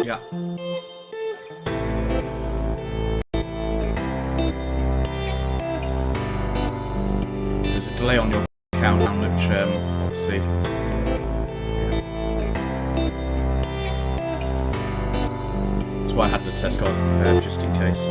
Yeah. There's a delay on your countdown, which obviously. That's why I had the test on just in case.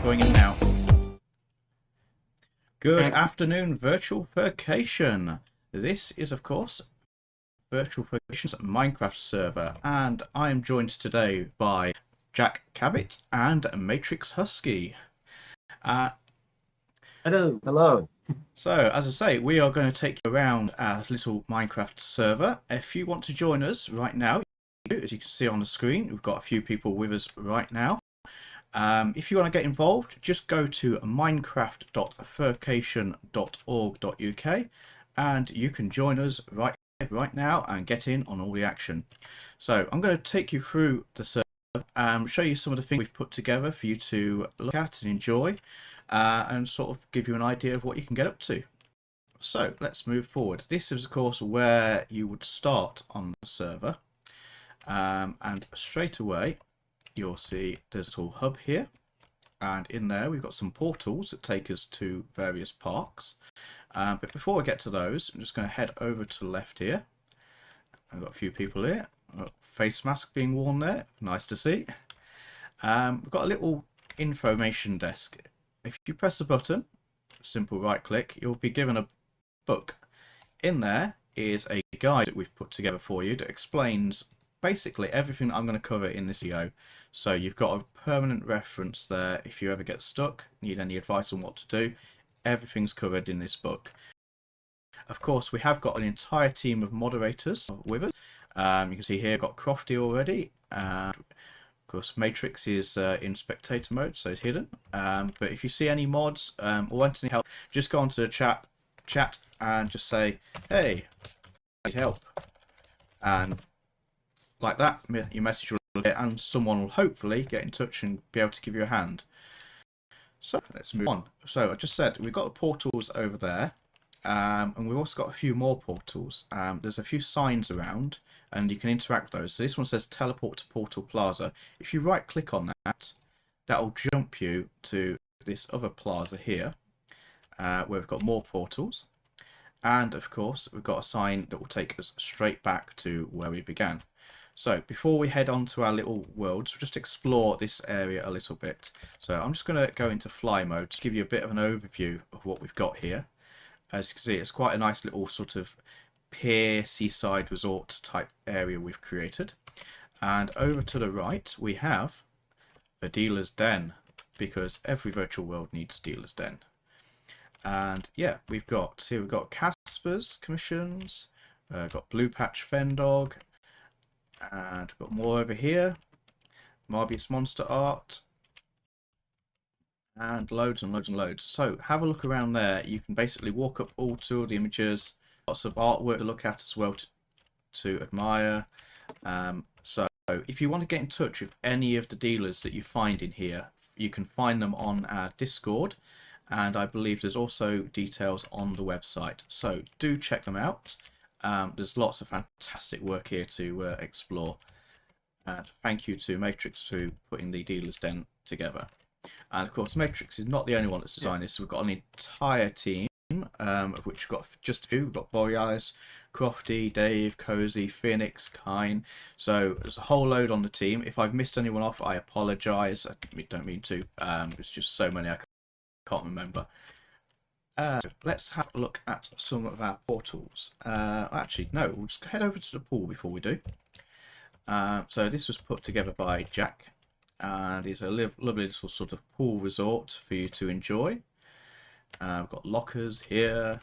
Going in now. Good afternoon, Virtual Furcation. This is, of course, Virtual Furcation's Minecraft server, and I am joined today by Jack Cabbit and Matrix Husky. Hello. Hello. So, as I say, we are going to take you around our little Minecraft server. If you want to join us right now, as you can see on the screen, we've got a few people with us right now. If you want to get involved, just go to minecraft.furcation.org.uk and you can join us right now and get in on all the action. So I'm going to take you through the server, show you some of the things we've put together for you to look at and enjoy, and sort of give you an idea of what you can get up to. So let's move forward. This is, of course, where you would start on the server, and straight away you'll see there's a little hub here, and in there we've got some portals that take us to various parks. But before we get to those, I'm just going to head over to the left here. I've got a few people here. Face mask being worn there, nice to see. We've got a little information desk. If you press the button, simple right click, you'll be given a book. In there is a guide that we've put together for you that explains basically everything I'm going to cover in this video. So you've got a permanent reference there if you ever get stuck, need any advice on what to do. Everything's covered in this book. Of course, we have got an entire team of moderators with us. You can see here I've got Crofty already. Of course, Matrix is in spectator mode, so it's hidden. But if you see any mods or want any help, just go onto the chat and just say, hey, I need help. And like that, your message will get, and someone will hopefully get in touch and be able to give you a hand. So let's move on. So I just said we've got the portals over there, and we've also got a few more portals. There's a few signs around, and you can interact with those. So this one says teleport to Portal Plaza. If you right click on that, that'll jump you to this other plaza here, where we've got more portals. And of course, we've got a sign that will take us straight back to where we began. So before we head on to our little worlds, we'll just explore this area a little bit. So I'm just going to go into fly mode to give you a bit of an overview of what we've got here. As you can see, it's quite a nice little sort of pier, seaside resort type area we've created. And over to the right, we have a dealer's den, because every virtual world needs a dealer's den. And yeah, we've got Casper's commissions, got Blue Patch Fendog, and we've got more over here, Marbius Monster Art, and loads and loads and loads. So have a look around there. You can basically walk up all to the images, lots of artwork to look at as well to admire. So if you want to get in touch with any of the dealers that you find in here, you can find them on our Discord, and I believe there's also details on the website, so do check them out. There's lots of fantastic work here to explore, and thank you to Matrix for putting the dealer's den together. And of course, Matrix is not the only one that's designed this. So we've got an entire team, of which we've got just a few. We've got Borealis, Crofty, Dave, Cozy, Phoenix, Kine. So there's a whole load on the team. If I've missed anyone off, I apologise. I don't mean to. There's just so many I can't remember. Let's have a look at some of our portals. Actually, no, we'll just head over to the pool before we do. So this was put together by Jack, and it's a lovely little sort of pool resort for you to enjoy. We've got lockers here,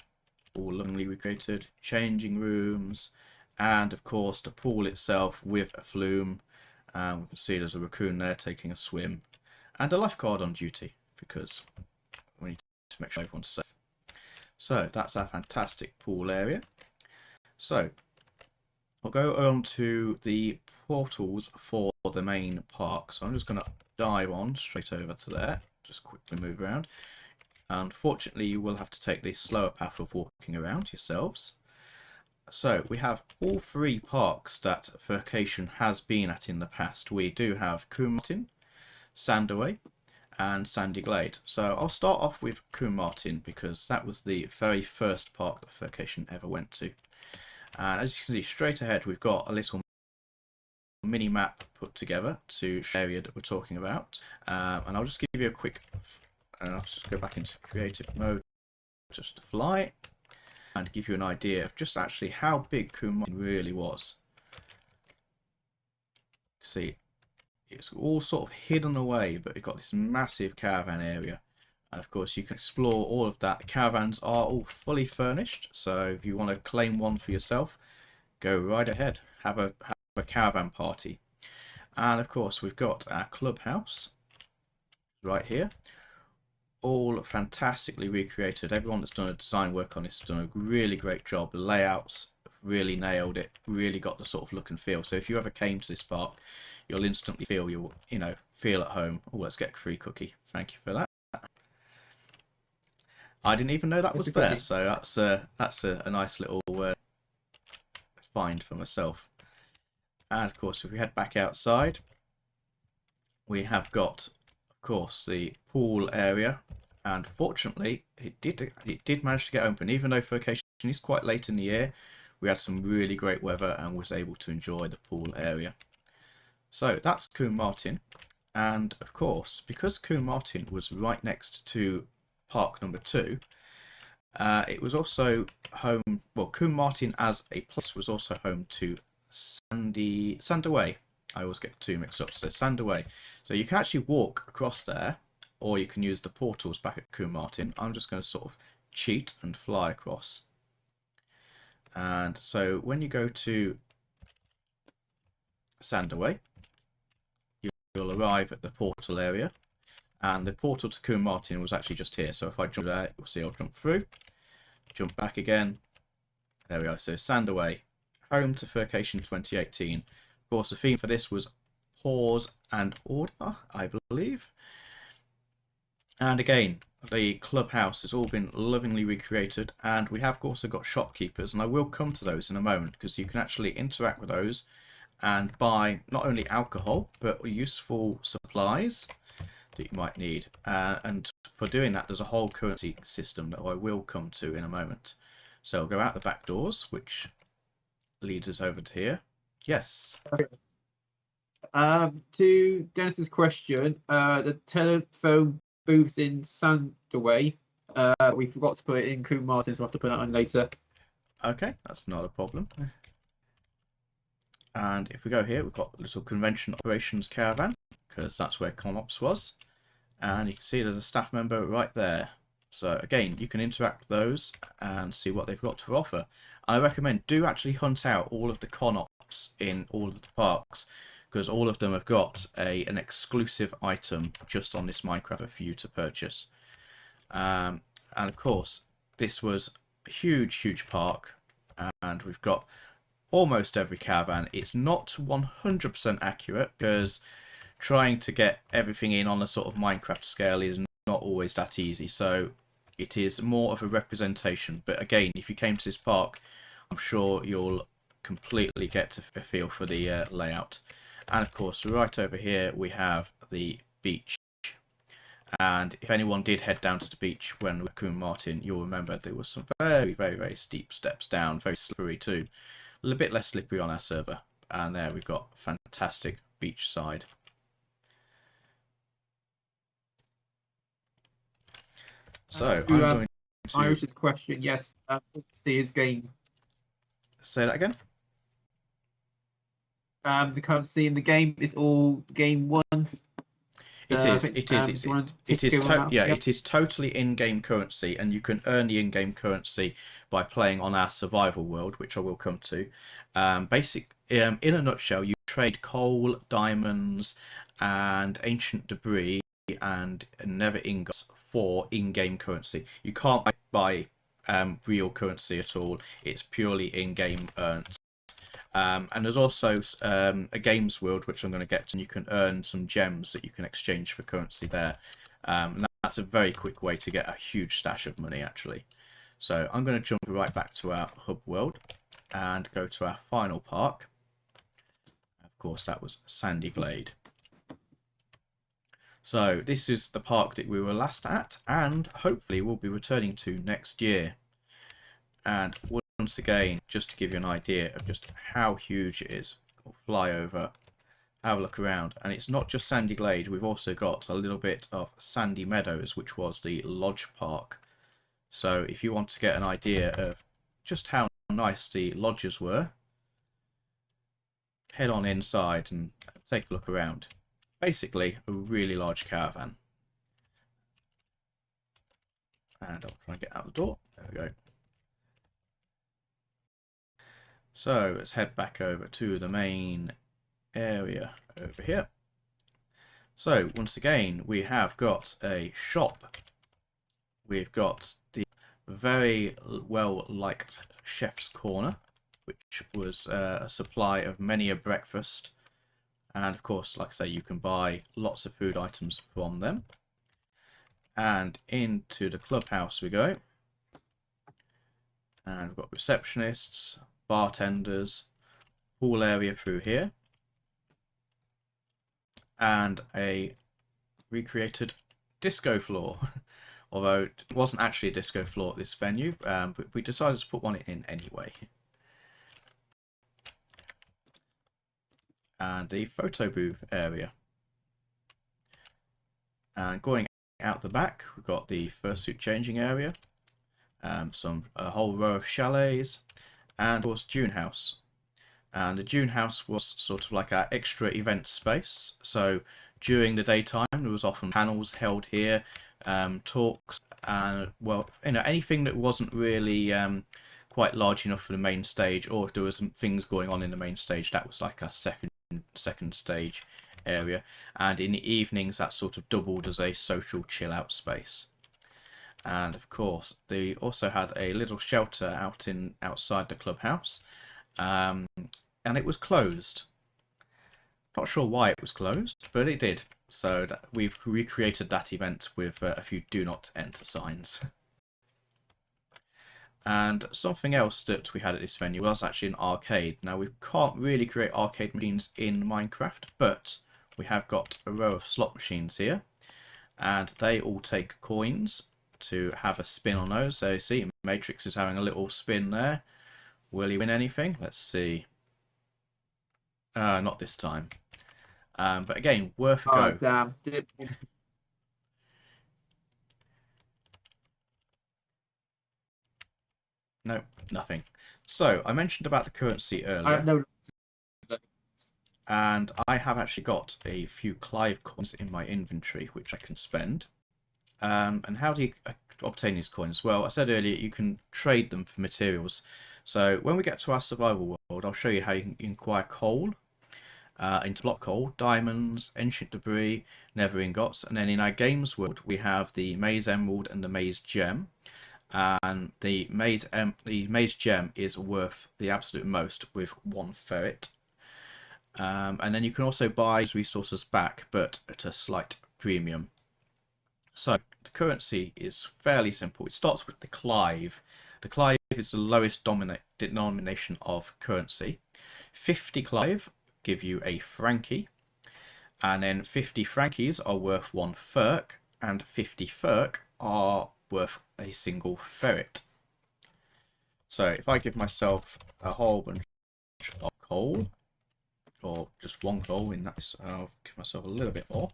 all lovingly recreated, changing rooms, and of course the pool itself with a flume. We can see there's a raccoon there taking a swim, and a lifeguard on duty, because we need to make sure everyone's safe. So that's our fantastic pool area. So we'll go on to the portals for the main park. So I'm just going to dive on straight over to there. Just quickly move around. Unfortunately, you will have to take the slower path of walking around yourselves. So we have all three parks that Furcation has been at in the past. We do have Coombe Martin, Sandaway, and Sandy Glade. So I'll start off with Coombe Martin, because that was the very first park that Furcation ever went to. And as you can see, straight ahead we've got a little mini map put together to show the area that we're talking about. And I'll just give you a quick, I'll just go back into creative mode just to fly, and give you an idea of just actually how big Coombe Martin really was. See, it's all sort of hidden away, but we've got this massive caravan area. And of course you can explore all of that. The caravans are all fully furnished, so if you want to claim one for yourself, go right ahead, have a caravan party. And of course we've got our clubhouse right here, all fantastically recreated. Everyone that's done a design work on this has done a really great job. The layouts really nailed it, really got the sort of look and feel. So if you ever came to this park, you'll instantly feel feel at home. Oh, let's get a free cookie. Thank you for that. I didn't even know that was there, so that's a nice little find for myself. And of course, if we head back outside, we have got, of course, the pool area. And fortunately, it did manage to get open, even though Furcation is quite late in the year. We had some really great weather and was able to enjoy the pool area. So that's Coombe Martin, and of course, because Coombe Martin was right next to park number 2, it was also home. Well, Coombe Martin as a place was also home to Sandaway. I always get two mixed up. So Sandaway. So you can actually walk across there, or you can use the portals back at Coombe Martin. I'm just going to sort of cheat and fly across. And so when you go to Sandaway, you'll arrive at the portal area, and the portal to Coombe Martin was actually just here. So if I jump there, you'll see I'll jump through, jump back again. There we are. So Sandaway, home to Furcation 2018. Of course, the theme for this was pause and order, I believe. And again, the clubhouse has all been lovingly recreated, and we have also got shopkeepers, and I will come to those in a moment, because you can actually interact with those and buy not only alcohol but useful supplies that you might need. And for doing that, there's a whole currency system that I will come to in a moment. So I'll go out the back doors, which leads us over to here. Yes. Okay. To Dennis's question, the telephone booths in Sandaway, we forgot to put it in Coombe Martin, so we'll have to put that on later. Okay, that's not a problem. And if we go here, we've got a little convention operations caravan, because that's where ConOps was. And you can see there's a staff member right there. So again, you can interact with those and see what they've got to offer. I recommend do actually hunt out all of the ConOps in all of the parks, because all of them have got an exclusive item just on this Minecraft for you to purchase. And of course, this was a huge park, and we've got almost every caravan. It's not 100% accurate, because trying to get everything in on a sort of Minecraft scale is not always that easy. So it is more of a representation. But again, if you came to this park, I'm sure you'll completely get a feel for the layout. And of course, right over here we have the beach. And if anyone did head down to the beach when with Raccoon Martin, you'll remember there was some very steep steps down, very slippery too. A little bit less slippery on our server. And there we've got fantastic beach side. So I'm going to Irish's question. Yes, see his game. Say that again. The currency in the game is all game one. It is totally in-game currency, and you can earn the in-game currency by playing on our survival world, which I will come to. In a nutshell, you trade coal, diamonds, and ancient debris and nether ingots for in-game currency. You can't buy real currency at all. It's purely in-game earned. And there's also a games world, which I'm going to get to, and you can earn some gems that you can exchange for currency there. And that's a very quick way to get a huge stash of money, actually. So I'm going to jump right back to our hub world and go to our final park. Of course, that was Sandy Glade. So this is the park that we were last at, and hopefully we'll be returning to next year. And once again, just to give you an idea of just how huge it is, we'll fly over, have a look around. And it's not just Sandy Glade, we've also got a little bit of Sandy Meadows, which was the lodge park. So if you want to get an idea of just how nice the lodges were, head on inside and take a look around. Basically, a really large caravan. And I'll try and get out the door. There we go. So let's head back over to the main area over here. So once again, we have got a shop. We've got the very well liked Chef's Corner, which was a supply of many a breakfast. And of course, like I say, you can buy lots of food items from them. And into the clubhouse we go. And we've got receptionists, bartenders, pool area through here, and a recreated disco floor. Although it wasn't actually a disco floor at this venue, but we decided to put one in anyway. And the photo booth area. And going out the back, we've got the fursuit changing area, a whole row of chalets, and of course Dune House. And the Dune House was sort of like our extra event space. So during the daytime, there was often panels held here, talks, and well, anything that wasn't really quite large enough for the main stage, or if there was some things going on in the main stage, that was like our second stage area. And in the evenings, that sort of doubled as a social chill out space. And of course, they also had a little shelter outside the clubhouse, and it was closed. Not sure why it was closed, but it did. So we've recreated that event with a few do not enter signs. And something else that we had at this venue was actually an arcade. Now we can't really create arcade machines in Minecraft, but we have got a row of slot machines here, and they all take coins to have a spin on those. So you see, Matrix is having a little spin there. Will he win anything? Let's see. Not this time. But again, worth a go. Damn. No, nothing. So I mentioned about the currency earlier. I have no. and I have actually got a few Clive coins in my inventory which I can spend. And how do you obtain these coins? Well, I said earlier you can trade them for materials. So when we get to our survival world, I'll show you how you can acquire coal, into block coal, diamonds, ancient debris, nether ingots, and then in our games world we have the maze emerald and the maze gem. And the maze gem is worth the absolute most with 1 ferret. And then you can also buy resources back, but at a slight premium. So the currency is fairly simple. It starts with the Clive. The Clive is the lowest denomination of currency. 50 Clive give you a Frankie, and then 50 Frankies are worth 1 ferk, and 50 ferk are worth a single ferret. So if I give myself a whole bunch of coal, or just 1 coal in that case, I'll give myself a little bit more.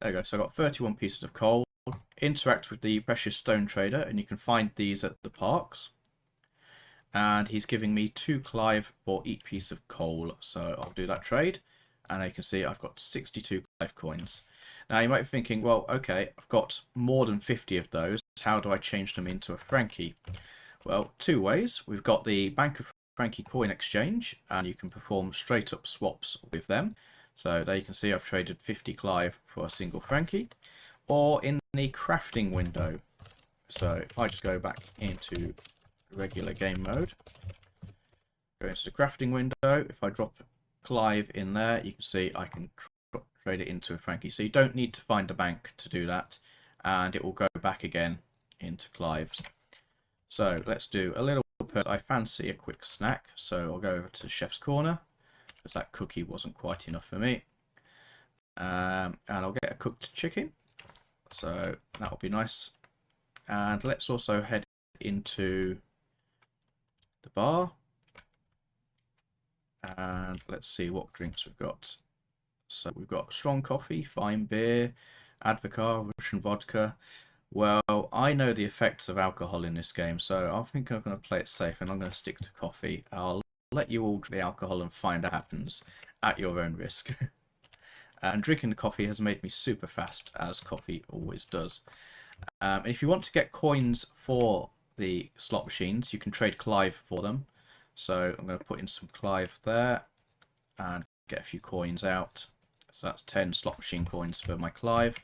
There we go, so I've got 31 pieces of coal. Interact with the precious stone trader, and you can find these at the parks. And he's giving me 2 Clive for each piece of coal, so I'll do that trade. And you can see I've got 62 Clive coins. Now you might be thinking, well, okay, I've got more than 50 of those. How do I change them into a Frankie? Well, 2 ways. We've got the Bank of Frankie coin exchange, and you can perform straight up swaps with them. So there you can see I've traded 50 Clive for a single Frankie. Or in the crafting window. So if I just go back into regular game mode, go into the crafting window, if I drop Clive in there, you can see I can trade it into a Frankie. So you don't need to find a bank to do that, and it will go back again into Clive's. So let's do a little bit. I fancy a quick snack, so I'll go over to the chef's corner, because that cookie wasn't quite enough for me. And I'll get a cooked chicken, so that'll be nice. And let's also head into the bar, and let's see what drinks we've got. So we've got strong coffee, fine beer, Advocar, Russian vodka. Well, I know the effects of alcohol in this game, so I think I'm going to play it safe, and I'm going to stick to coffee. I'll let you all drink the alcohol and find out what happens at your own risk. And drinking the coffee has made me super fast, as coffee always does. And if you want to get coins for the slot machines, you can trade Clive for them. So I'm going to put in some Clive there and get a few coins out. So that's 10 slot machine coins for my Clive.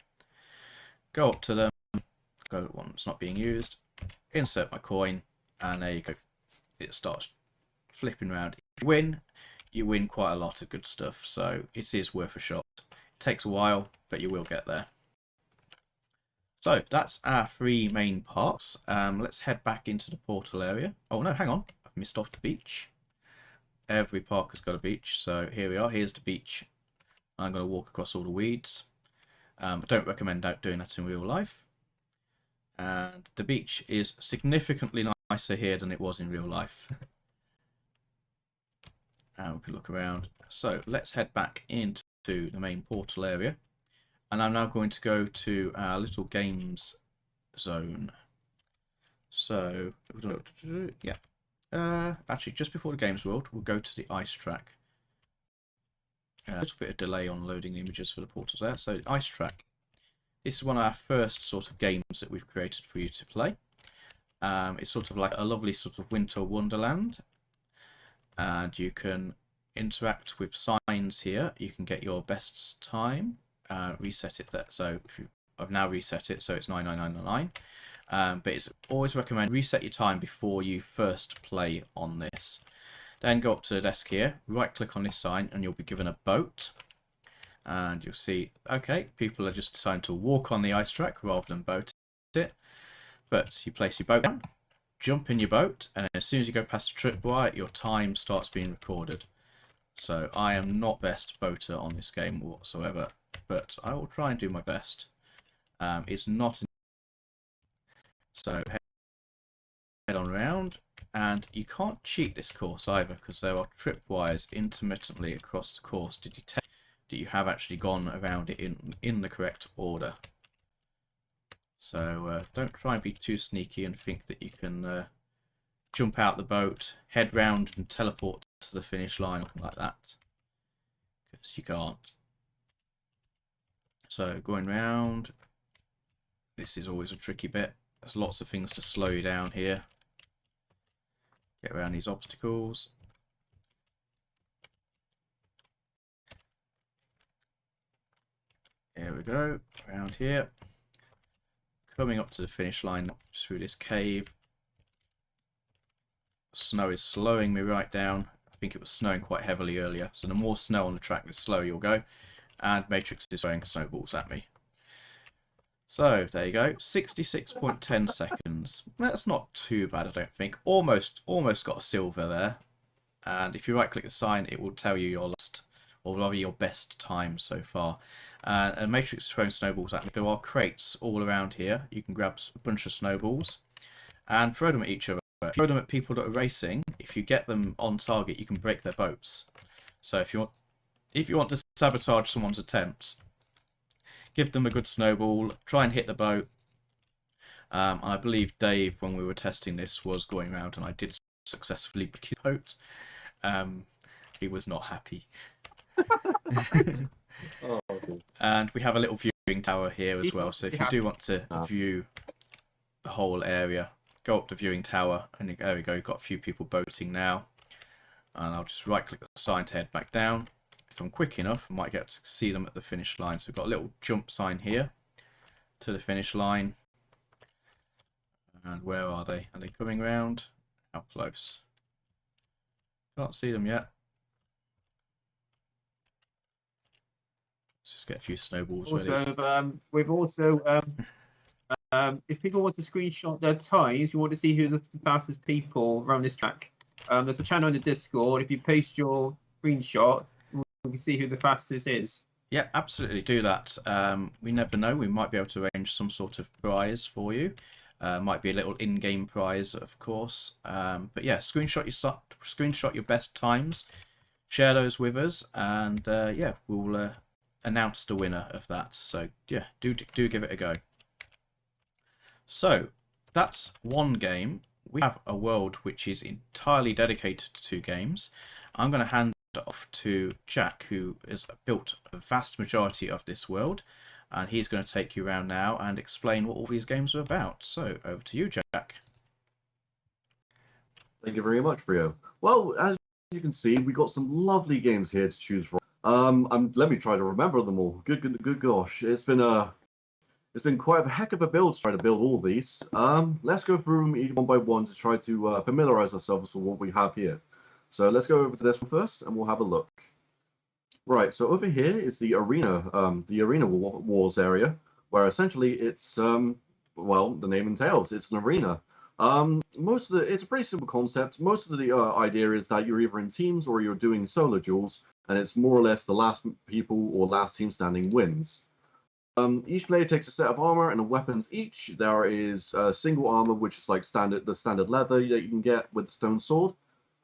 Go up to them, go to one that's not being used, insert my coin, and there you go. It starts flipping around. If you win quite a lot of good stuff, so it is worth a shot. It takes a while, but you will get there. So that's our 3 main parks. Let's head back into the portal area. Oh no, hang on, I've missed off the beach. Every park has got a beach, so here we are. Here's the beach. I'm going to walk across all the weeds. I don't recommend doing that in real life. And the beach is significantly nicer here than it was in real life. And we can look around. So let's head back into the main portal area. And I'm now going to go to our little games zone. So, yeah. Actually, just before the games world, we'll go to the ice track. A little bit of delay on loading images for the portals there. So, ice track. This is one of our first sort of games that we've created for you to play. It's sort of like a lovely sort of winter wonderland. And you can interact with signs here. You can get your best time. Reset it there. So I've now reset it, so it's 99999. But it's always recommend reset your time before you first play on this. Then go up to the desk here, right click on this sign, and you'll be given a boat. And you'll see, okay, people are just deciding to walk on the ice track rather than boat it. But you place your boat down, jump in your boat, and as soon as you go past the tripwire, your time starts being recorded. So I am not best boater on this game whatsoever, but I will try and do my best. It's not. So head on around, and you can't cheat this course either, because there are tripwires intermittently across the course to detect that you have actually gone around it in the correct order. So don't try and be too sneaky and think that you can jump out the boat, head round and teleport to the finish line like that. because you can't. So going round, this is always a tricky bit. There's lots of things to slow you down here. Get around these obstacles. There we go, around here. Coming up to the finish line through this cave. Snow is slowing me right down. I think it was snowing quite heavily earlier, so the more snow on the track, the slower you'll go. And Matrix is throwing snowballs at me. So there you go, 66.10 seconds. That's not too bad, I don't think. Almost got a silver there. And if you right click the sign, it will tell you your last, or rather your best time so far. And Matrix is throwing snowballs at me. There are crates all around here. You can grab a bunch of snowballs and throw them at each other. If you throw them at people that are racing, if you get them on target, you can break their boats. So if you want to sabotage someone's attempts, give them a good snowball, try and hit the boat. I believe Dave, when we were testing this, was going around, and I did successfully break his boat. He was not happy. Oh, okay. And we have a little viewing tower here as well, so if you do want to view the whole area, go up the viewing tower, and there we go, you've got a few people boating now. And I'll just right click the sign to head back down. If I'm quick enough, I might get to see them at the finish line. So we've got a little jump sign here to the finish line. And where are they? Are they coming round? How close? Can't see them yet. Let's just get a few snowballs ready. Also, we've also, if people want to screenshot their times, you want to see who the fastest people around this track. There's a channel in the Discord. If you paste your screenshot, we can see who the fastest is. Yeah, absolutely, do that. We never know. We might be able to arrange some sort of prize for you. Might be a little in-game prize, of course. But yeah, screenshot your best times, share those with us, and yeah, we'll announce the winner of that. So yeah, do give it a go. So that's one game. We have a world which is entirely dedicated to games. I'm going to hand it off to Jack, who has built a vast majority of this world, and he's going to take you around now and explain what all these games are about. So over to you, Jack. Thank you very much, Frio. Well, as you can see, we got some lovely games here to choose from. Let me try to remember them all. Good gosh, it's been quite a heck of a build to try to build all these. Let's go through them each one by one to try to familiarize ourselves with what we have here. So let's go over to this one first, and we'll have a look. Right, so over here is the arena wars area, where essentially it's well, the name entails, it's an arena. It's a pretty simple concept. Most of the idea is that you're either in teams or you're doing solo duels, and it's more or less the last people or last team standing wins. Each player takes a set of armor and weapons each. There is single armor, which is like the standard leather that you can get with the stone sword,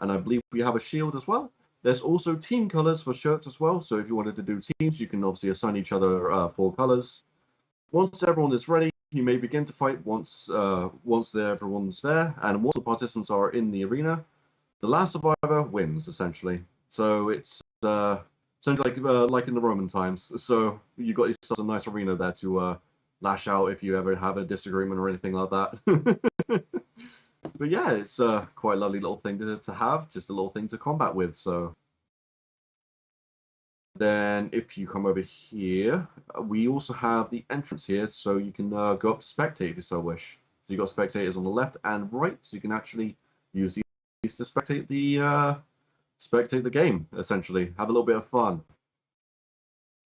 and I believe we have a shield as well. There's also team colors for shirts as well, so if you wanted to do teams, you can obviously assign each other 4 colors. Once everyone is ready, you may begin to fight once everyone's there, and once the participants are in the arena, the last survivor wins, essentially. So it's essentially like in the Roman times. So you got yourself a nice arena there to lash out if you ever have a disagreement or anything like that. But yeah, it's quite a lovely little thing to have, just a little thing to combat with. So then if you come over here, we also have the entrance here, so you can go up to spectate if you so wish. So you've got spectators on the left and right, so you can actually use these to spectate the game, essentially. Have a little bit of fun.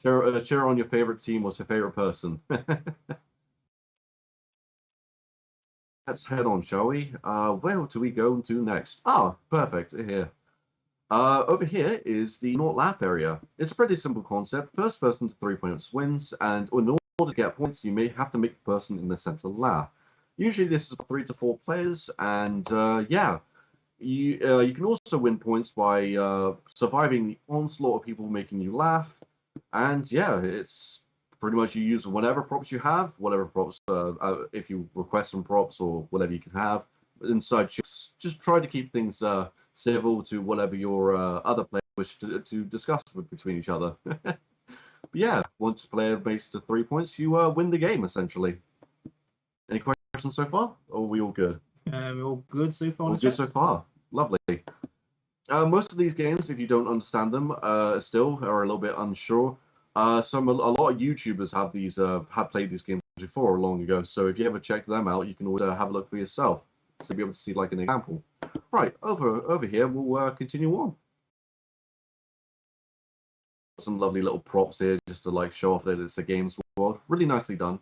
Cheer on your favorite team or your favorite person. Let's head on, shall we? Where do we go to next? Ah, perfect, here. Over here is the Not Laugh area. It's a pretty simple concept. First person to 3 points wins, and in order to get points, you may have to make the person in the center laugh. Usually this is 3 to 4 players, and yeah. You can also win points by surviving the onslaught of people making you laugh. And yeah, it's pretty much you use whatever props you have, whatever props, if you request some props or whatever you can have inside. Just try to keep things civil to whatever your other players wish to discuss between each other. But yeah, once a player makes to 3 points, you win the game essentially. Any questions so far? Or are we all good? We're all good so far. All good so far. Lovely. Most of these games, if you don't understand them, still are a little bit unsure. A lot of YouTubers have played these games before long ago. So if you ever check them out, you can always have a look for yourself to be able to see like an example. Right, over here, we'll continue on. Some lovely little props here just to like show off that it's a games world. Really nicely done.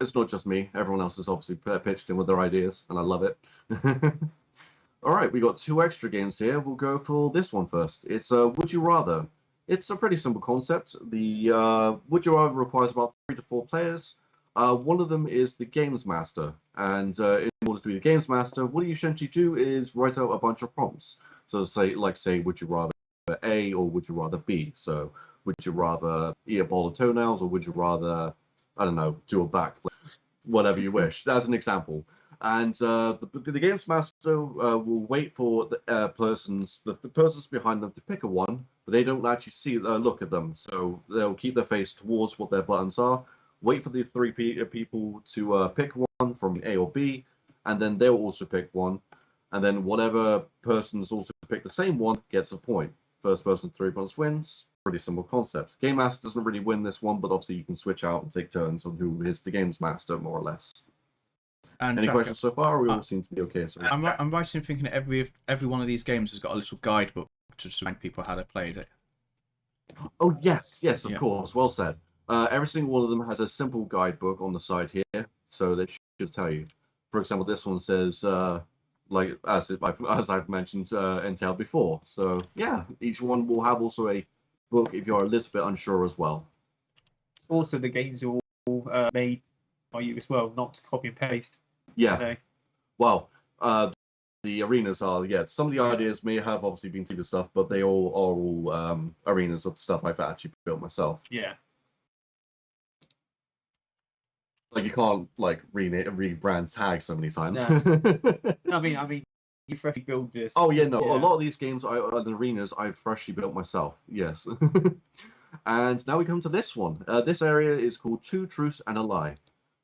It's not just me. Everyone else has obviously pitched in with their ideas, and I love it. All right, we got 2 extra games here. We'll go for this one first. It's Would You Rather. It's a pretty simple concept. The Would You Rather requires about 3 to 4 players. One of them is the Games Master, and in order to be the Games Master, what you essentially do is write out a bunch of prompts. So say, would you rather A or would you rather B? So would you rather eat a bowl of toenails or would you rather, I don't know, do a backflip? Whatever you wish. That's an example. And the Games Master will wait for the persons behind them to pick a one, but they don't actually look at them. So they'll keep their face towards what their buttons are, wait for the 3 people to pick one from A or B, and then they'll also pick one. And then whatever person's also picked the same one gets a point. First person 3 points wins. Pretty simple concept. Game Master doesn't really win this one, but obviously you can switch out and take turns on who is the Games Master, more or less. And Any Jack, questions so far? We all seem to be okay. So I'm right in thinking that every one of these games has got a little guidebook to remind people how they played it. Oh yes, of Yeah. course. Well said. Every single one of them has a simple guidebook on the side here, so that should tell you. For example, this one says, as I've mentioned Intel before. So yeah, each one will have also a book if you're a little bit unsure as well. Also, the games are all made by you as well, not copy and paste. Yeah. So, Well, the arenas are, some of the ideas may have obviously been TV stuff, but they all are all arenas of stuff I've actually built myself. yeah. Like you can't like rebrand tags so many times. No. I mean, you freshly build this. Oh yeah, no. A lot of these games, the arenas, I've freshly built myself. Yes. And now we come to this one. This area is called Two Truths and a Lie.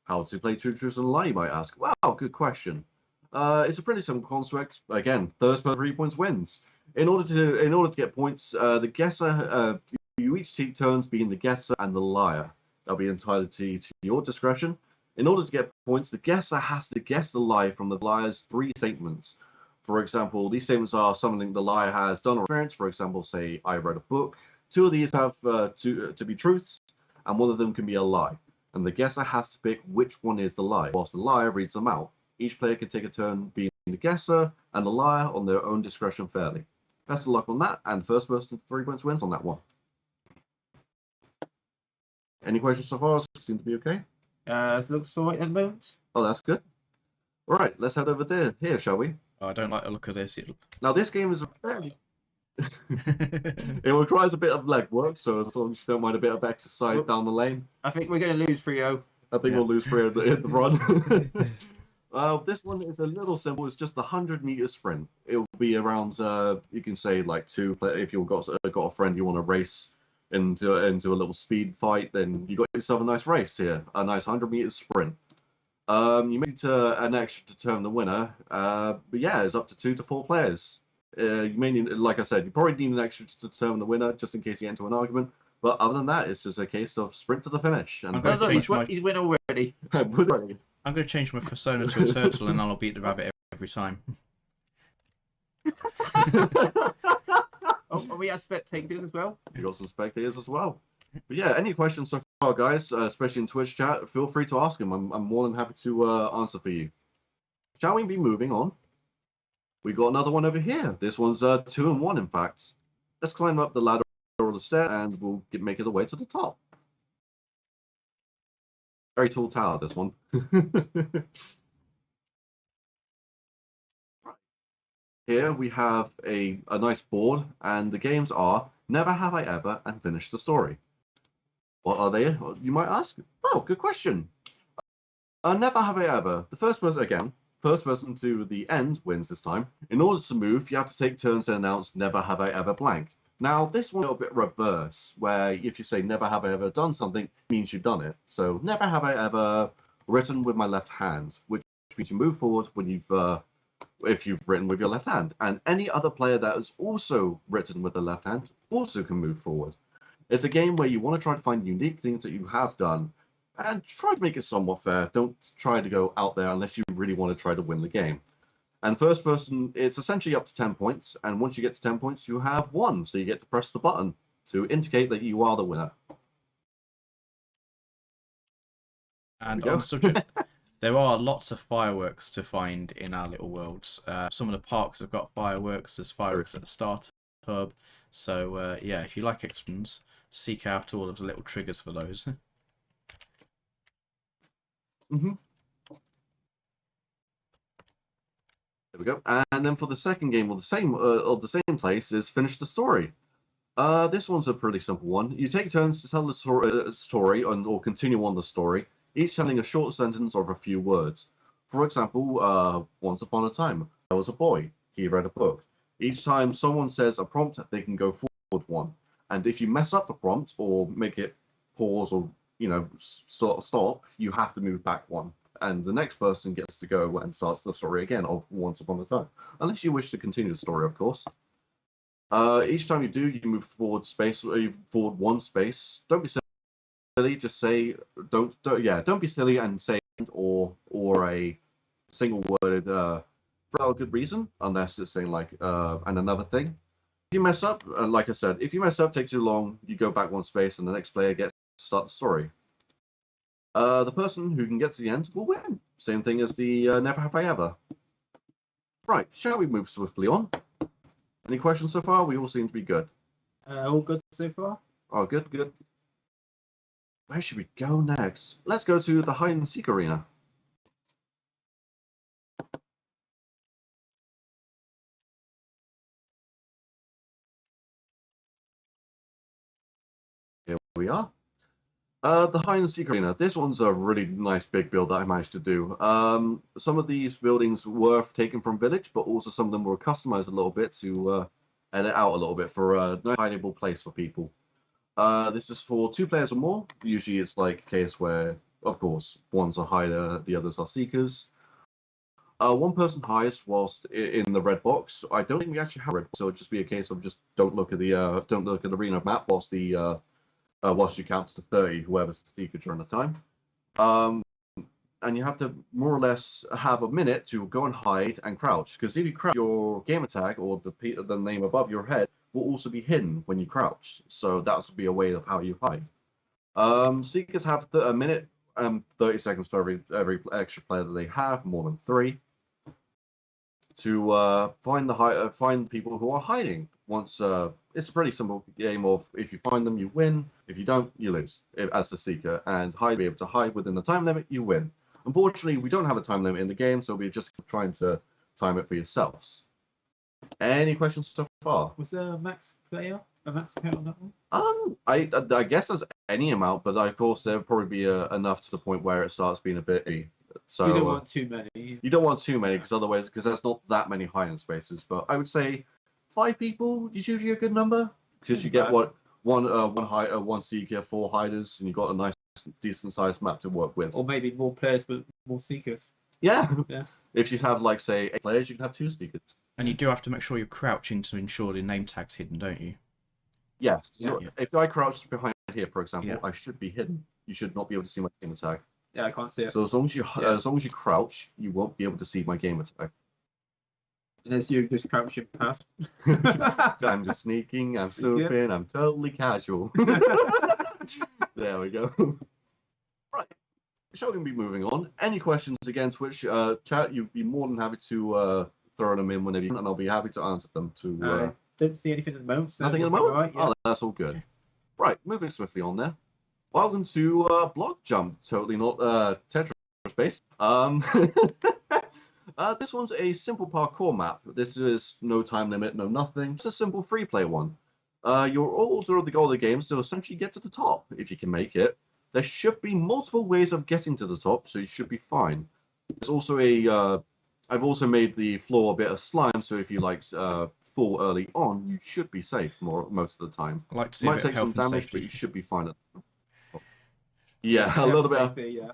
How to play Two Truths and a Lie, you might ask. Wow, good question. It's a pretty simple construct. Again, first person 3 points wins. In order to get points, the guesser, you each take turns being the guesser and the liar. That'll be entirely to your discretion. In order to get points, the guesser has to guess the lie from the liar's 3 statements. For example, these statements are something the liar has done or experienced. For example, say, I read a book. 2 of these have to be truths, and 1 of them can be a lie. And the guesser has to pick which one is the lie, whilst the liar reads them out. Each player can take a turn being the guesser and the liar on their own discretion fairly. Best of luck on that, and first person to 3 points wins on that one. Any questions so far? Seem to be okay? It looks all right at the moment. Oh, that's good. All right, let's head over there. Here, shall we? Oh, I don't like the look of this. Now, this game is a fairly... It requires a bit of legwork, so as long as you don't mind a bit of exercise down the lane. I think we're going to lose Frio. I think we'll lose Frio at the run. This one is a little simple. It's just the 100-meter sprint. It will be around, you can say, like 2. If you've got a friend you want to race into a little speed fight, then you got yourself a nice race here, a nice 100-meter sprint. You may need an extra to determine the winner, but yeah, it's up to 2 to 4 players. You may need, like I said, you probably need an extra to determine the winner, just in case you get into an argument. But other than that, it's just a case of sprint to the finish. And He's win already. I'm going to change my persona to a turtle, and I'll beat the rabbit every time. Oh, we have spectators as well. You got some spectators as well. But yeah, any questions so far, guys, especially in Twitch chat, feel free to ask them. I'm more than happy to answer for you. Shall we be moving on? We got another one over here. This one's 2 and 1, in fact. Let's climb up the ladder or the stair, and we'll make it the way to the top. Very tall tower, this one. Here we have a nice board, and the games are Never Have I Ever and Finish the Story. What are they? You might ask. Oh, good question. Never Have I Ever. The first person, again, first person to the end wins this time. In order to move, you have to take turns and announce "Never have I ever blank." Now, this one's a little bit reverse, where if you say "Never have I ever done something," it means you've done it. So, never have I ever written with my left hand, which means you move forward when if you've written with your left hand. And any other player that has also written with the left hand also can move forward. It's a game where you want to try to find unique things that you have done and try to make it somewhat fair. Don't try to go out there unless you really want to try to win the game. And first person, it's essentially up to 10 points. And once you get to 10 points, you have won. So you get to press the button to indicate that you are the winner. And on the subject, there are lots of fireworks to find in our little worlds. Some of the parks have got fireworks. There's fireworks at the start hub. So yeah, if you like experience, seek out all of the little triggers for those. Mm-hmm. There we go. And then for the second game, of the same place, is Finish the Story. This one's a pretty simple one. You take turns to tell the story or continue on the story, each telling a short sentence of a few words. For example, once upon a time, there was a boy. He read a book. Each time someone says a prompt, they can go forward one. And if you mess up the prompt or make it pause or stop, you have to move back one. And the next person gets to go and starts the story again of Once Upon a Time. Unless you wish to continue the story, of course. Each time you do, you move forward forward one space. Don't be silly, just say don't be silly and say or a single word for a good reason, unless it's saying like and another thing. If you mess up, like I said, if you mess up, takes too long, you go back one space and the next player gets to start the story. The person who can get to the end will win. Same thing as the Never Have I Ever. Right, shall we move swiftly on? Any questions so far? We all seem to be good. All good so far? Oh, good, good. Where should we go next? Let's go to the hide and seek arena. Here we are. The hide and seek arena. This one's a really nice big build that I managed to do. Some of these buildings were taken from Village, but also some of them were customized a little bit to edit out a little bit for a nice hideable place for people. This is for 2 players or more. Usually it's like a case where, of course, one's a hider, the others are seekers. One person hides whilst in the red box. I don't think we actually have red box, so it'll just be a case of just don't look at the arena map whilst you count to 30, whoever's the seeker during the time. And you have to more or less have a minute to go and hide and crouch, because if you crouch, your gamer tag or the name above your head will also be hidden when you crouch. So that will be a way of how you hide. Seekers have a minute and 30 seconds for every extra player that they have, more than 3, to find people who are hiding. Once it's a pretty simple game of if you find them, you win. If you don't, you lose as the seeker. And be able to hide within the time limit, you win. Unfortunately, we don't have a time limit in the game, so we're just trying to time it for yourselves. Any questions so far? Was there a max count on that one? I guess there's any amount, but of course there would probably be enough to the point where it starts being a bit. So you don't want too many. You don't want too many because there's not that many hiding spaces. But I would say 5 people is usually a good number, because you get one seeker, 4 hiders, and you've got a nice, decent sized map to work with. Or maybe more players but more seekers. Yeah. Yeah. If you have like say 8 players, you can have 2 seekers. And you do have to make sure you're crouching to ensure the name tag's hidden, don't you? Yes. Yeah. If I crouch behind here, for example, Yeah. I should be hidden. You should not be able to see my gamer tag. Yeah, I can't see it. So as long as you crouch, you won't be able to see my gamer tag. Unless you just crouching past. I'm just sneaking, I'm snooping, I'm totally casual. There we go. Right. Shall we be moving on? Any questions again, Twitch chat? You'd be more than happy to throw them in whenever you want, and I'll be happy to answer them. Don't see anything at the moment. So Nothing at the moment? right, yeah. Oh, that's all good. Right, moving swiftly on there. Welcome to Block Jump. Totally not Tetris Space. This one's a simple parkour map. This is no time limit, no nothing. It's a simple free play one. Your order of the goal of the game is to essentially get to the top, if you can make it. There should be multiple ways of getting to the top, so you should be fine. There's also a I've also made the floor a bit of slime, so if you like fall early on, you should be safe most of the time. I like to see You a might bit of take some health and damage, but safety. you should be fine. Yeah, a Health little and bit of safety, yeah.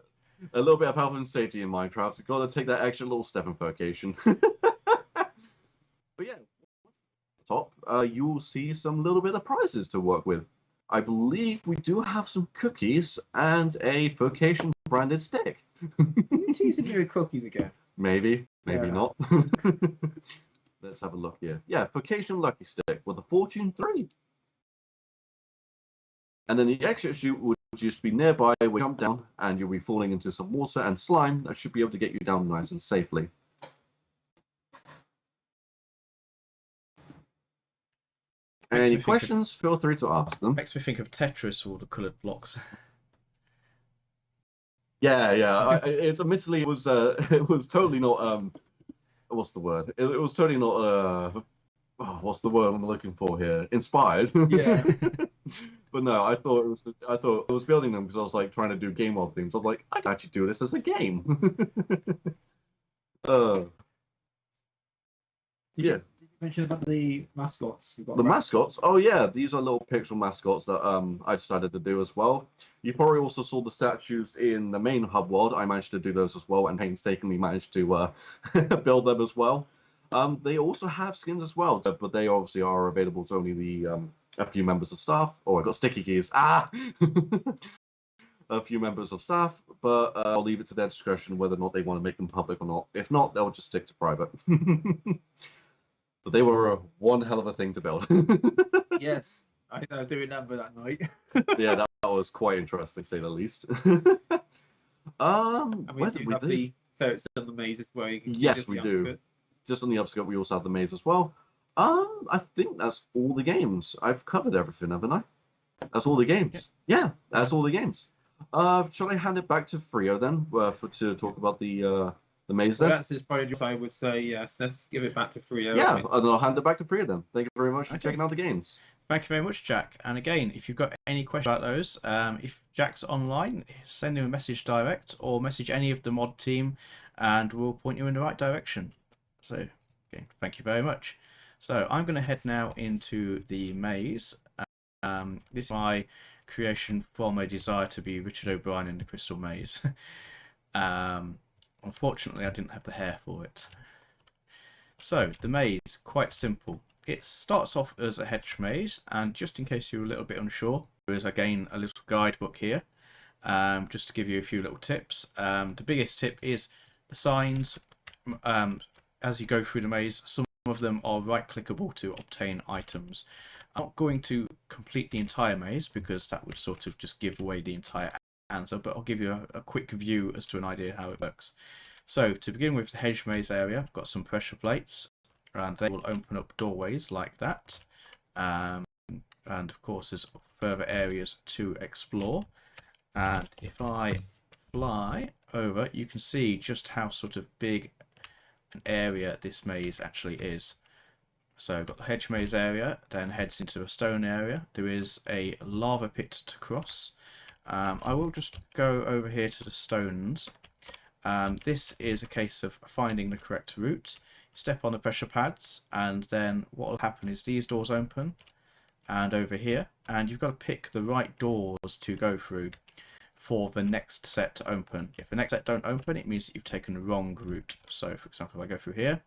a little bit of health and safety in Minecraft. You've got to take that extra little step in Furcation. But yeah, top, you will see some little bit of prizes to work with. I believe we do have some cookies and a Furcation branded stick. You teasing me with cookies again? Maybe, maybe Yeah. not. Let's have a look here. Yeah, Furcation Lucky Stick with a Fortune 3. And then the exit chute would just be nearby where you jump down and you'll be falling into some water and slime that should be able to get you down nice and safely. Any questions, feel free to ask them. Makes me think of Tetris, all the coloured blocks. Yeah. It's admittedly it was totally not what's the word? It was totally not what's the word I'm looking for here? Inspired. Yeah. But no, I thought I was building them because I was like trying to do game mod things. I was like, I can actually do this as a game. Yeah. Did you mention about the mascots? The mascots? Oh yeah, these are little pixel mascots that I decided to do as well. You probably also saw the statues in the main hub world. I managed to do those as well, and painstakingly managed to build them as well. They also have skins as well, but they obviously are available to only the a few members of staff. Oh, I got sticky keys. Ah. A few members of staff, but I'll leave it to their discretion whether or not they want to make them public or not. If not, they'll just stick to private. But they were one hell of a thing to build. Yes, I do remember that night. Yeah, that was quite interesting, to say the least. And we where do did we have do? the ferrets on the maze as well. You can see Yes, just we the do. outskirts. Just on the upskirt, we also have the maze as well. I think that's all the games. I've covered everything, haven't I? That's all the games. Yeah, that's all the games. Shall I hand it back to Frio then to talk about the maze So then? that's his project, I would say. Yes, let's give it back to Frio. Yeah, and then I'll hand it back to Frio then. Thank you very much for Okay. checking out the games. Thank you very much, Jack. And again, if you've got any questions about those, if Jack's online, send him a message direct or message any of the mod team and we'll point you in the right direction. So, okay, thank you very much. So I'm going to head now into the maze. This is my creation from a desire to be Richard O'Brien in the Crystal Maze. Unfortunately, I didn't have the hair for it. So, the maze, quite simple. It starts off as a hedge maze, and just in case you're a little bit unsure, there is again a little guidebook here, just to give you a few little tips. The biggest tip is the signs. As you go through the maze, some of them are right-clickable to obtain items. I'm not going to complete the entire maze because that would sort of just give away the entire answer, but I'll give you a quick view as to an idea how it works. So to begin with the hedge maze area, I've got some pressure plates and they will open up doorways like that. And of course there's further areas to explore. And if I fly over, you can see just how sort of big an area this maze actually is. So I've got the hedge maze area, then heads into a stone area. There is a lava pit to cross. I will just go over here to the stones. This is a case of finding the correct route. Step on the pressure pads and then what will happen is these doors open and over here, and you've got to pick the right doors to go through for the next set to open. If the next set don't open, it means that you've taken the wrong route. So for example, if I go through here,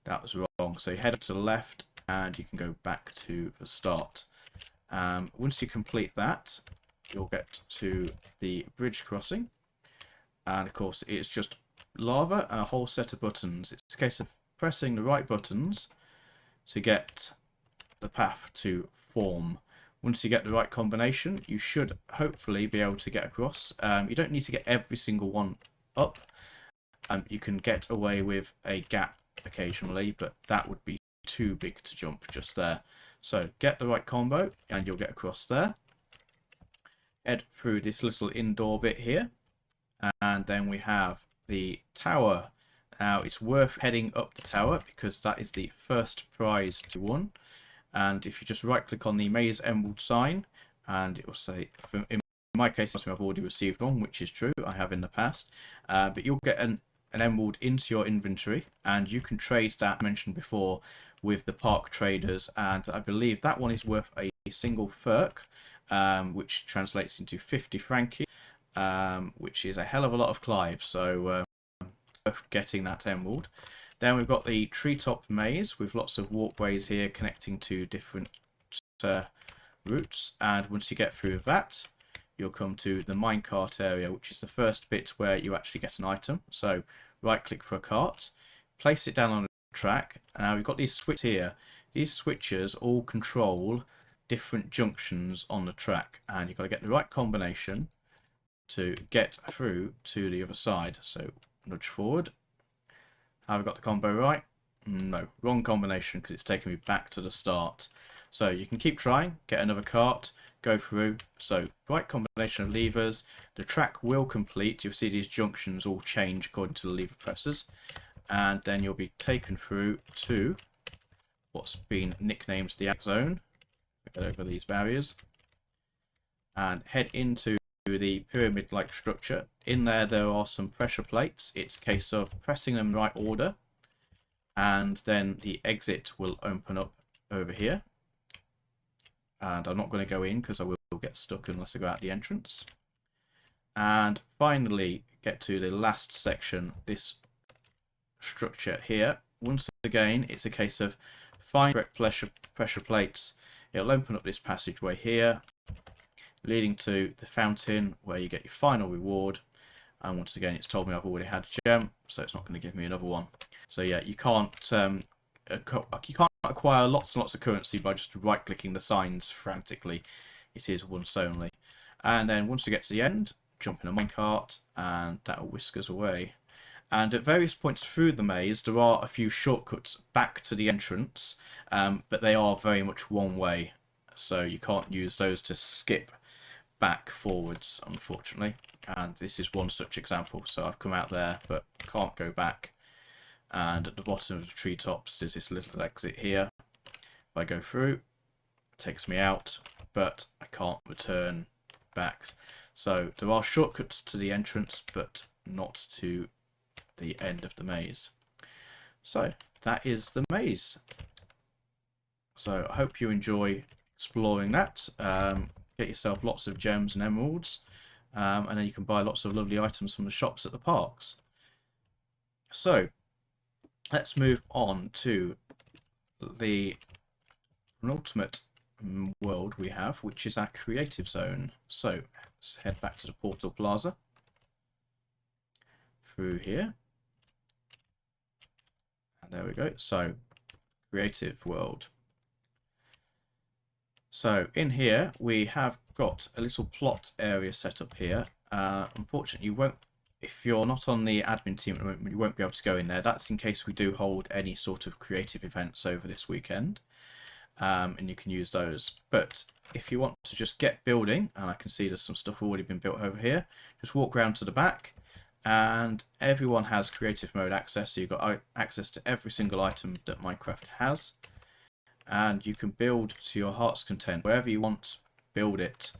that was wrong. So you head up to the left and you can go back to the start. Once you complete that, you'll get to the bridge crossing. And of course, it's just lava and a whole set of buttons. It's a case of pressing the right buttons to get the path to form. Once you get the right combination, you should hopefully be able to get across. You don't need to get every single one up. You can get away with a gap occasionally, but that would be too big to jump just there. So get the right combo and you'll get across there. Head through this little indoor bit here. And then we have the tower. Now it's worth heading up the tower because that is the first prize to win. And if you just right click on the Maze Emerald sign, and it will say, in my case, I've already received one, which is true, I have in the past. But you'll get an an emerald into your inventory, and you can trade that I mentioned before with the park traders, and I believe that one is worth a single Furk, which translates into 50 Frankie, which is a hell of a lot of Clive, so worth getting that emerald. Then we've got the treetop maze with lots of walkways here connecting to different routes, and once you get through that, you'll come to the minecart area, which is the first bit where you actually get an item. So right click for a cart, place it down on a track. Now we've got these switches here. These switches all control different junctions on the track, and you've got to get the right combination to get through to the other side. So nudge forward. Have I got the combo right? No, wrong combination, because it's taking me back to the start. So you can keep trying, get another cart, go through. So right combination of levers, the track will complete. You'll see these junctions all change according to the lever presses, and then you'll be taken through to what's been nicknamed the Ag Zone. Get over these barriers and head into the pyramid-like structure. In there are some pressure plates. It's a case of pressing them in the right order, and then the exit will open up over here. And I'm not going to go in because I will get stuck unless I go out the entrance. And finally get to the last section, this structure here. Once again, it's a case of find correct pressure plates. It'll open up this passageway here, leading to the fountain where you get your final reward. And once again, it's told me I've already had a gem, so it's not going to give me another one. So yeah, you can't acquire lots and lots of currency by just right clicking the signs frantically. It is once only. And then once you get to the end, jump in a minecart, and that will whisk us away. And at various points through the maze, there are a few shortcuts back to the entrance, but they are very much one way, so you can't use those to skip back forwards, unfortunately. And this is one such example. So I've come out there but can't go back, and at the bottom of the treetops there's this little exit here. If I go through, it takes me out, but I can't return back. So there are shortcuts to the entrance, but not to the end of the maze. So that is the maze. So I hope you enjoy exploring that. Get yourself lots of gems and emeralds, and then you can buy lots of lovely items from the shops at the parks. So let's move on to the penultimate world we have, which is our creative zone. So let's head back to the Portal Plaza through here, and there we go. So creative world. So in here we have got a little plot area set up here. Unfortunately, you won't, if you're not on the admin team at the moment, you won't be able to go in there. That's in case we do hold any sort of creative events over this weekend, and you can use those. But if you want to just get building, and I can see there's some stuff already been built over here, just walk around to the back, and everyone has creative mode access, so you've got access to every single item that Minecraft has. And you can build to your heart's content. Wherever you want, build it.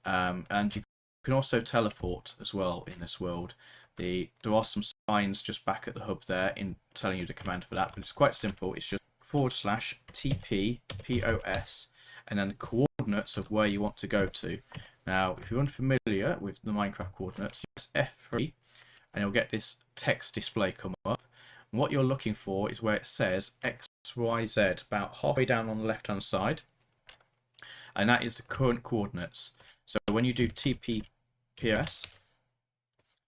And you can also teleport as well in this world. There are some signs just back at the hub there in telling you the command for that, but it's quite simple. It's just /TP/POS and then the coordinates of where you want to go to. Now, if you're unfamiliar with the Minecraft coordinates, you press F3 and you'll get this text display come up. And what you're looking for is where it says XYZ, about halfway down on the left hand side, and that is the current coordinates. So when you do TP/POS,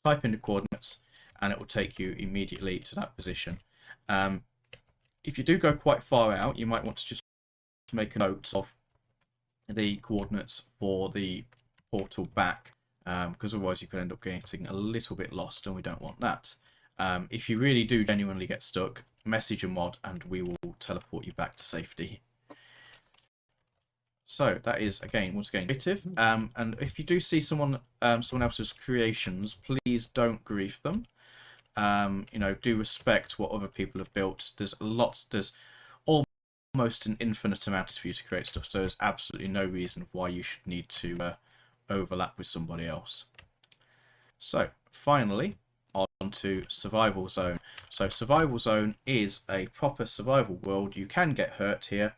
type in the coordinates and it will take you immediately to that position. If you do go quite far out, you might want to just make a note of the coordinates for the portal back, because otherwise you could end up getting a little bit lost, and we don't want that. If you really do genuinely get stuck, message a mod and we will teleport you back to safety. So that is once again creative. And if you do see someone else's creations, please don't grief them. You know, do respect what other people have built. There's almost an infinite amount for you to create stuff, so there's absolutely no reason why you should need to overlap with somebody else. So finally, onto Survival Zone. So Survival Zone is a proper survival world. You can get hurt here,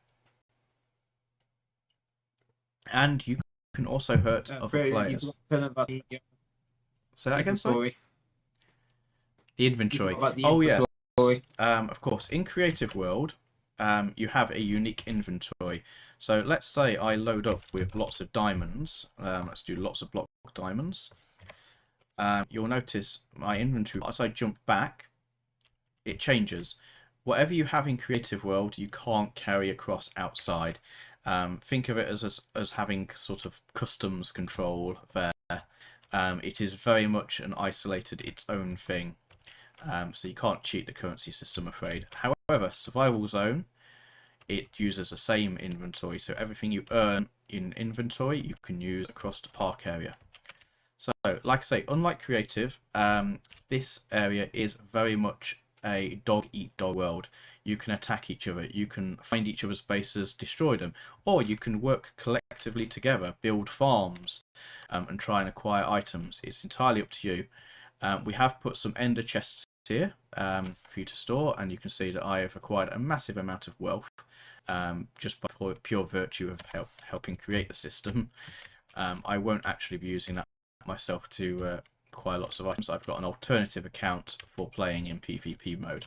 and you can also hurt other players. Say that again, sorry? The inventory. Oh yes, of course. In Creative World, you have a unique inventory. So let's say I load up with lots of diamonds. Let's do lots of block diamonds. You'll notice my inventory, as I jump back, it changes. Whatever you have in Creative World, you can't carry across outside. Think of it as having sort of customs control there. It is very much an isolated, its own thing. So you can't cheat the currency system, I'm afraid. However, Survival Zone, it uses the same inventory. So everything you earn in inventory, you can use across the park area. So, like I say, unlike Creative, this area is very much a dog-eat-dog world. You can attack each other, you can find each other's bases, destroy them, or you can work collectively together, build farms, and try and acquire items. It's entirely up to you. We have put some ender chests here for you to store, and you can see that I have acquired a massive amount of wealth just by pure virtue of helping create the system. I won't actually be using that myself to acquire lots of items. I've got an alternative account for playing in PvP mode.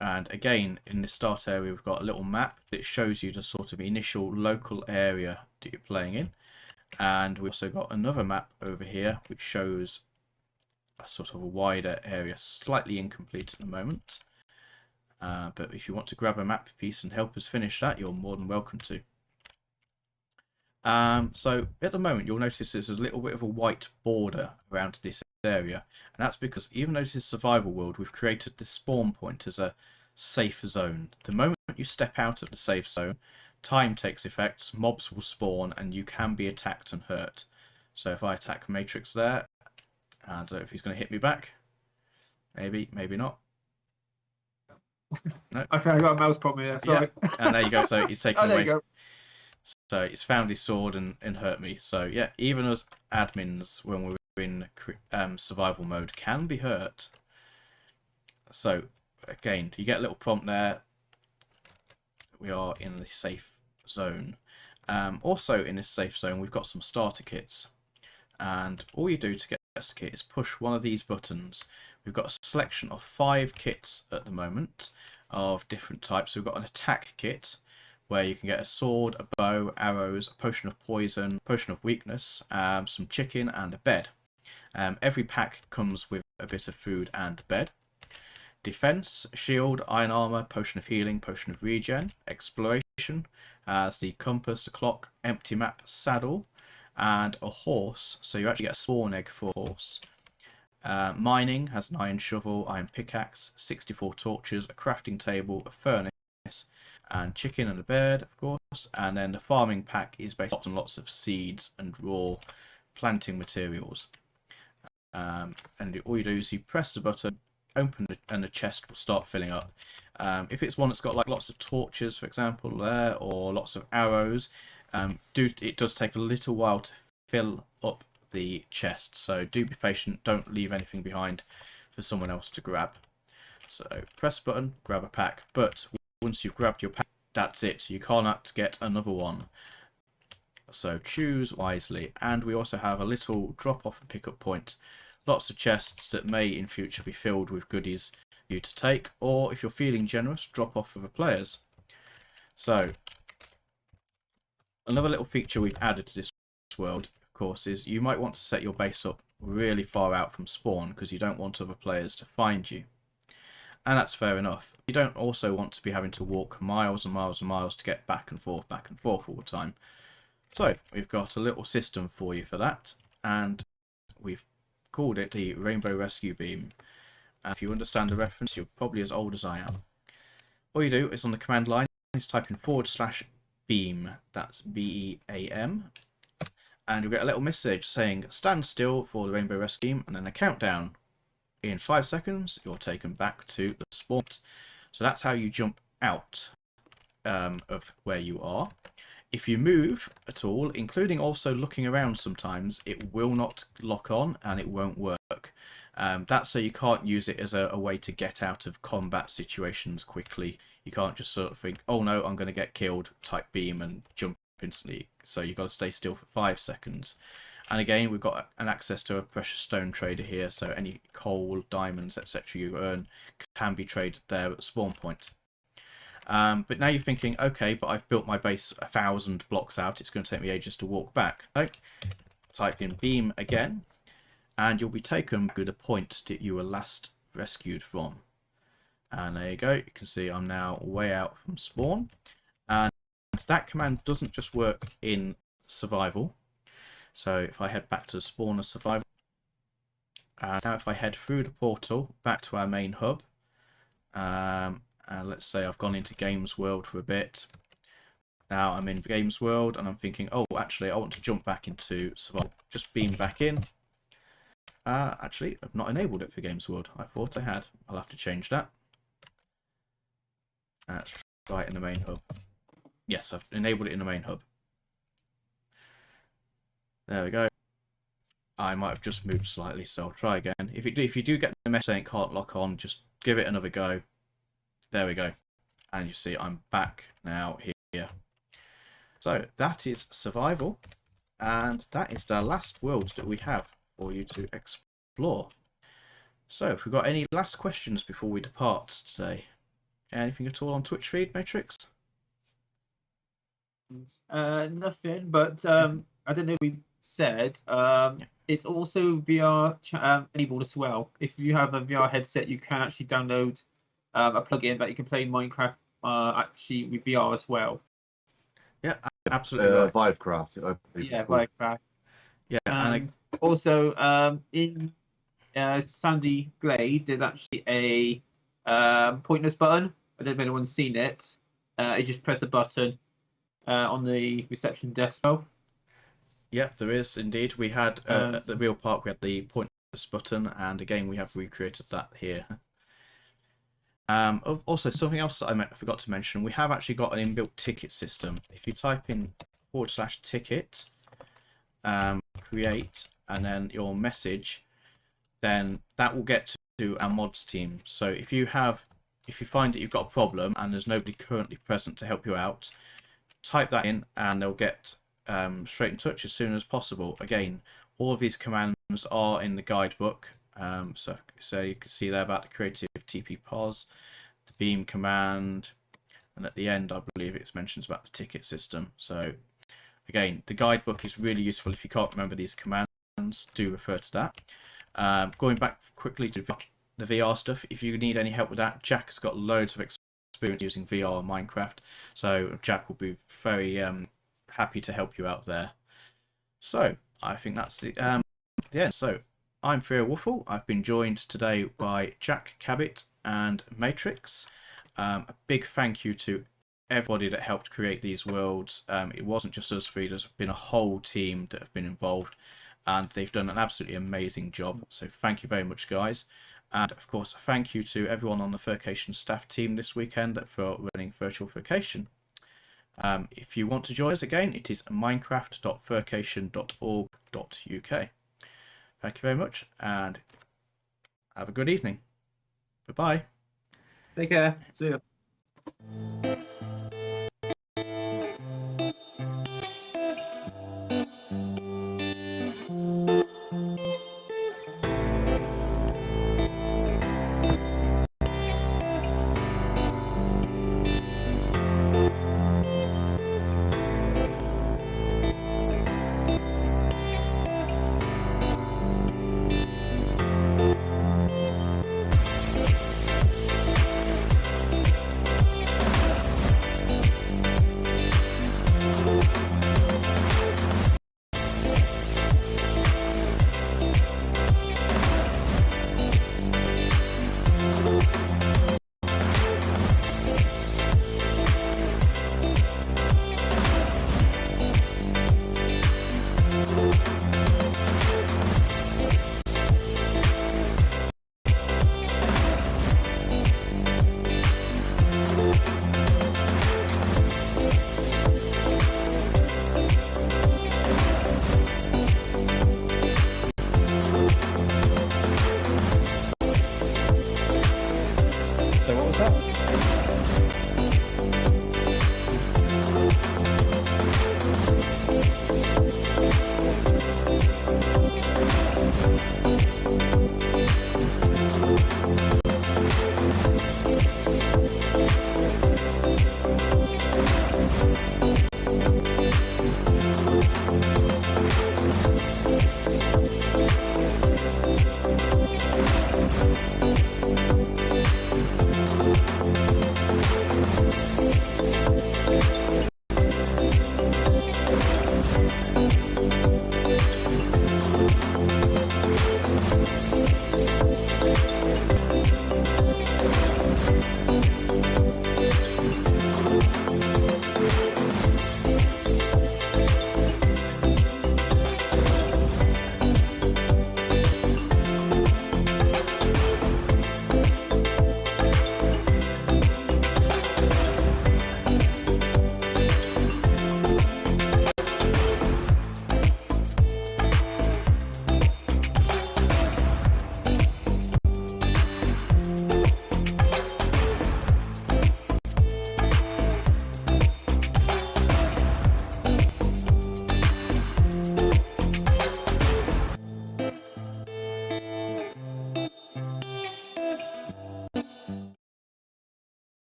And again, in the start area, we've got a little map that shows you the sort of initial local area that you're playing in. And we've also got another map over here which shows a sort of a wider area, slightly incomplete at the moment. But if you want to grab a map piece and help us finish that, you're more than welcome to. So at the moment, you'll notice there's a little bit of a white border around this area, and that's because even though this is survival world, we've created this spawn point as a safe zone. The moment you step out of the safe zone, time takes effect, mobs will spawn, and you can be attacked and hurt. So if I attack Matrix there, I don't know if he's going to hit me back. Maybe, maybe not. No. I think I got a mouse problem here. Sorry. Yeah. And there you go. So he's taken there away. you go. So he's found his sword and hurt me. So yeah, even as admins, when we're in survival mode, can be hurt. So again, you get a little prompt there. We are in the safe zone. Also in this safe zone, we've got some starter kits. And all you do to get a kit is push one of these buttons. We've got a selection of 5 kits at the moment of different types. We've got an attack kit, where you can get a sword, a bow, arrows, a potion of poison, potion of weakness, some chicken, and a bed. Every pack comes with a bit of food and bed. Defense, shield, iron armor, potion of healing, potion of regen. Exploration has the compass, the clock, empty map, saddle, and a horse. So you actually get a spawn egg for a horse. Mining has an iron shovel, iron pickaxe, 64 torches, a crafting table, a furnace, and chicken and a bird, of course. And then the farming pack is based on lots of seeds and raw planting materials. And all you do is you press the button, open it, and the chest will start filling up. If it's one that's got like lots of torches, for example, there, or lots of arrows, it does take a little while to fill up the chest. So do be patient. Don't leave anything behind for someone else to grab. So press button, grab a pack. But once you've grabbed your pack, that's it. You cannot get another one. So choose wisely. And we also have a little drop off and pick up point. Lots of chests that may in future be filled with goodies for you to take. Or if you're feeling generous, drop off for the players. So another little feature we've added to this world, of course, is you might want to set your base up really far out from spawn because you don't want other players to find you. And that's fair enough. You don't also want to be having to walk miles and miles and miles to get back and forth all the time. So we've got a little system for you for that, and we've called it the Rainbow Rescue Beam. And if you understand the reference, you're probably as old as I am. All you do is on the command line is type in /beam, that's BEAM, and you'll get a little message saying stand still for the Rainbow Rescue Beam, and then a countdown. In 5 seconds, you're taken back to the spawn. So that's how you jump out of where you are. If you move at all, including also looking around sometimes, it will not lock on and it won't work. That's so you can't use it as a way to get out of combat situations quickly. You can't just sort of think, oh no, I'm going to get killed, type beam and jump instantly. So you've got to stay still for 5 seconds. And again, we've got an access to a precious stone trader here, so any coal, diamonds, etc. you earn can be traded there at the spawn point. But now you're thinking, okay, but I've built my base 1,000 blocks out. It's going to take me ages to walk back. Okay. Type in beam again, and you'll be taken to the point that you were last rescued from. And there you go. You can see I'm now way out from spawn. And that command doesn't just work in survival. So if I head back to the spawn of survival, and now if I head through the portal back to our main hub, and let's say I've gone into Games World for a bit. Now I'm in Games World and I'm thinking, oh, actually I want to jump back into survival. Just beam back in. Actually, I've not enabled it for Games World. I thought I had. I'll have to change that. Let's try it in the main hub. Yes, I've enabled it in the main hub. There we go. I might have just moved slightly, so I'll try again. If you do get the message saying can't lock on, just give it another go. There we go. And you see I'm back now here. So that is survival. And that is the last world that we have for you to explore. So if we've got any last questions before we depart today. Anything at all on Twitch feed, Matrix? Nothing, but I don't know if we said it's also VR enabled as well. If you have a VR headset, you can actually download a plugin that you can play Minecraft actually with VR as well. Yeah, absolutely right. Vivecraft. Yeah, Minecraft. Yeah, and also in Sandy Glade, there's actually a pointless button. I don't know if anyone's seen it. You just press a button on the reception desk. Yeah, there is indeed. We had at the real park, we had the pointless button, and again we have recreated that here. Also, something else that I forgot to mention, we have actually got an inbuilt ticket system. If you type in /ticket, create, and then your message, then that will get to our mods team. So if you find that you've got a problem and there's nobody currently present to help you out, type that in and they'll get straight in touch as soon as possible. Again, all of these commands are in the guidebook. So you can see there about the creative TP pos, the beam command, and at the end I believe it mentions about the ticket system. So again, the guidebook is really useful. If you can't remember these commands, do refer to that. Going back quickly to the VR stuff, if you need any help with that, Jack has got loads of experience using VR on Minecraft, so Jack will be very happy to help you out there. So I think that's the end. So I'm Frio Woofle. I've been joined today by Jack, Cabbit and Matrix. A big thank you to everybody that helped create these worlds. It wasn't just us three, there's been a whole team that have been involved and they've done an absolutely amazing job. So thank you very much, guys. And of course, thank you to everyone on the Furcation staff team this weekend for running Virtual Furcation. If you want to join us again, it is minecraft.furcation.org.uk. Thank you very much and have a good evening. Bye-bye. Take care. See you.